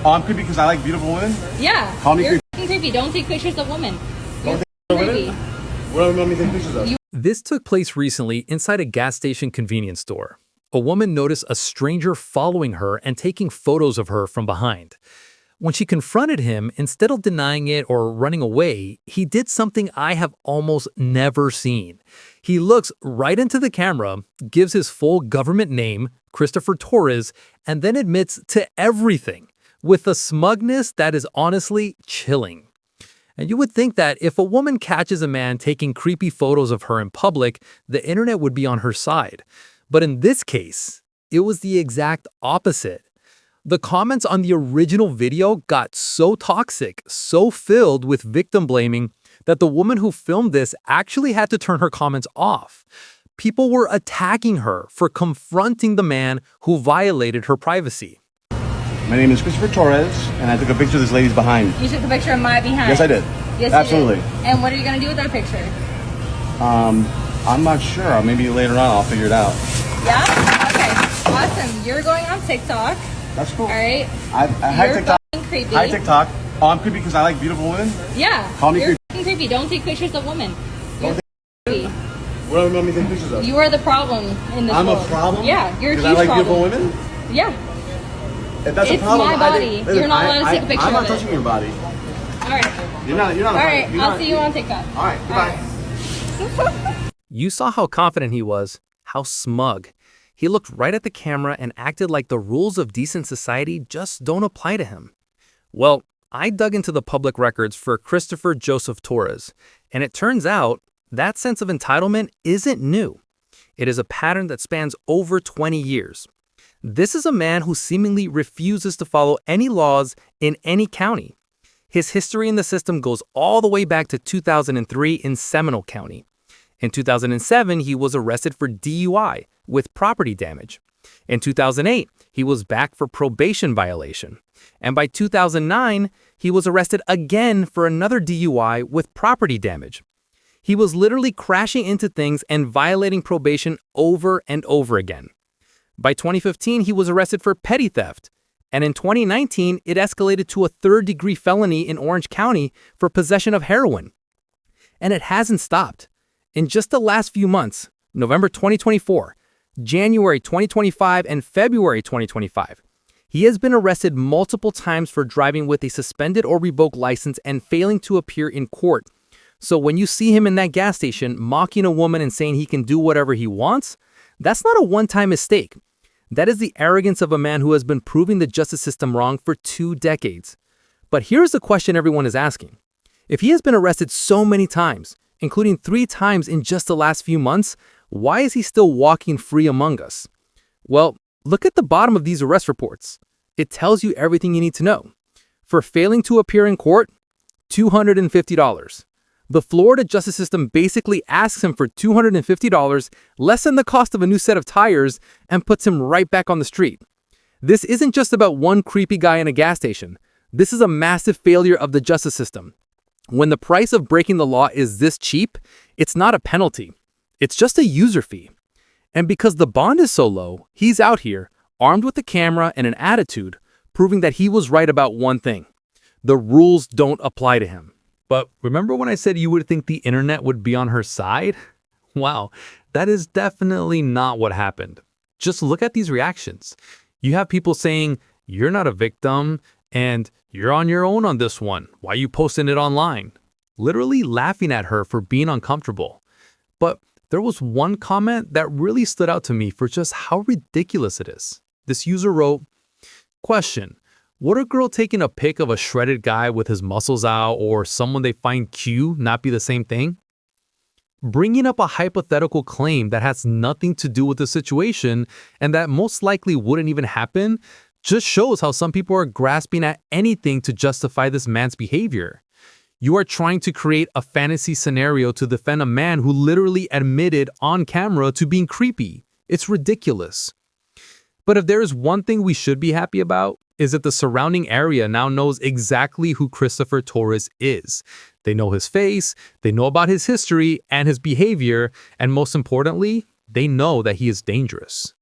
Oh, I'm creepy because I like beautiful women? Yeah. Call me You're creepy. creepy. Don't take pictures of women. You're Don't take creepy. women? What do you want me to take pictures of? This took place recently inside a gas station convenience store. A woman noticed a stranger following her and taking photos of her from behind. When she confronted him, instead of denying it or running away, he did something I have almost never seen. He looks right into the camera, gives his full government name, Christopher Torres, and then admits to everything with a smugness that is honestly chilling. And you would think that if a woman catches a man taking creepy photos of her in public, the internet would be on her side. But in this case, it was the exact opposite. The comments on the original video got so toxic, so filled with victim blaming, that the woman who filmed this actually had to turn her comments off. People were attacking her for confronting the man who violated her privacy. My name is Christopher Torres, and I took a picture of this lady's behind. You took a picture of my behind. Yes, I did. Yes, absolutely. You did. And what are you gonna do with that picture? I'm not sure. Maybe later on I'll figure it out. Yeah? Okay. Awesome. You're going on TikTok. That's cool. All right. Hi You're TikTok. fucking creepy. Hi TikTok. Oh, I'm creepy because I like beautiful women? Yeah. Call me You're creepy. fucking creepy. Don't take pictures of women. You're creepy. What do you want me to take pictures of? You are the problem in this I'm world. a problem? Yeah, you're a huge because I like problem. beautiful women? Yeah. If that's It's a problem, my body. You're not allowed to take a picture I'm not of it. touching your body. All right. You're not. All right. I'll see you on TikTok. All right. Goodbye. You saw how confident he was, how smug. He looked right at the camera and acted like the rules of decent society just don't apply to him. Well, I dug into the public records for Christopher Joseph Torres, and it turns out that sense of entitlement isn't new. It is a pattern that spans over 20 years. This is a man who seemingly refuses to follow any laws in any county. His history in the system goes all the way back to 2003 in Seminole County. In 2007, he was arrested for DUI with property damage. In 2008, he was back for probation violation. And by 2009, he was arrested again for another DUI with property damage. He was literally crashing into things and violating probation over and over again. By 2015, he was arrested for petty theft. And in 2019, it escalated to a third-degree felony in Orange County for possession of heroin. And it hasn't stopped. In just the last few months, November 2024, January 2025, and February 2025, he has been arrested multiple times for driving with a suspended or revoked license and failing to appear in court. So when you see him in that gas station mocking a woman and saying he can do whatever he wants, that's not a one-time mistake. That is the arrogance of a man who has been proving the justice system wrong for 2 decades. But here's the question everyone is asking. If he has been arrested so many times, including 3 times in just the last few months, why is he still walking free among us? Well, look at the bottom of these arrest reports. It tells you everything you need to know. For failing to appear in court, $250. The Florida justice system basically asks him for $250, less than the cost of a new set of tires, and puts him right back on the street. This isn't just about one creepy guy in a gas station. This is a massive failure of the justice system. When the price of breaking the law is this cheap, it's not a penalty. It's just a user fee. And because the bond is so low, he's out here, armed with a camera and an attitude, proving that he was right about one thing. The rules don't apply to him. But remember when I said you would think the internet would be on her side? Wow, that is definitely not what happened. Just look at these reactions. You have people saying, "You're not a victim," and "You're on your own on this one. Why are you posting it online?" Literally laughing at her for being uncomfortable. But there was one comment that really stood out to me for just how ridiculous it is. This user wrote, "Question. Would a girl taking a pic of a shredded guy with his muscles out or someone they find cute not be the same thing?" Bringing up a hypothetical claim that has nothing to do with the situation and that most likely wouldn't even happen just shows how some people are grasping at anything to justify this man's behavior. You are trying to create a fantasy scenario to defend a man who literally admitted on camera to being creepy. It's ridiculous. But if there is one thing we should be happy about, is that the surrounding area now knows exactly who Christopher Torres is. They know his face, they know about his history and his behavior, and most importantly, they know that he is dangerous.